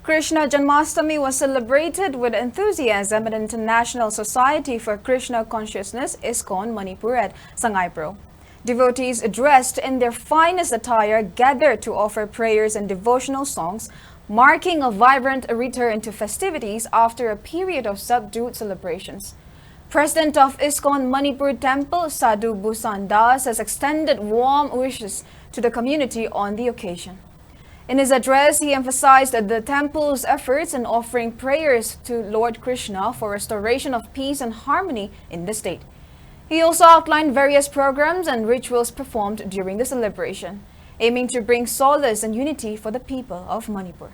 Krishna Janmashtami was celebrated with enthusiasm at International Society for Krishna Consciousness, Iskon, Manipur at Sangaipro. Devotees dressed in their finest attire gathered to offer prayers and devotional songs, marking a vibrant return to festivities after a period of subdued celebrations. President of Iskon Manipur Temple, Sadhu Busan Das, has extended warm wishes to the community on the occasion. In his address, he emphasized the temple's efforts in offering prayers to Lord Krishna for restoration of peace and harmony in the state. He also outlined various programs and rituals performed during the celebration, aiming to bring solace and unity for the people of Manipur.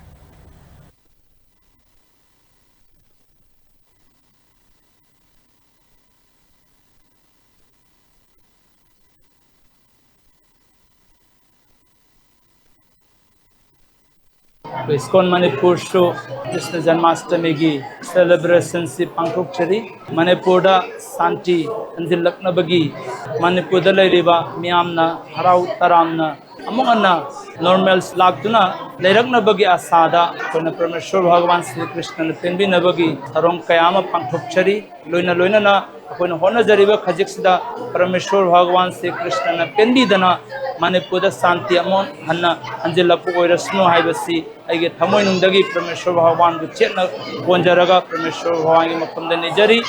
Iskon Manipur show Krishna Janmashtami gi celebration si pangthok chari Manipur da santi anjilakna bagi Manipur da leiriba miyamna harau taramna amongana normals lagtuna leirakna bagi asada kona Parameshwar Bhagavan Sri Krishna na penbi na bagi tharong kayama pangthok chari loina na kona hona jariba khajiksida Parameshwar Bhagavan Sri Krishna na penbi dana Manipur da santi amon hanna anjilapu oirasnu haibasi aige thamoi nungdagi Parameshwar Bhagavan bu chetna bonjaraga Parameshwar Bhagavan gi mafamda nijari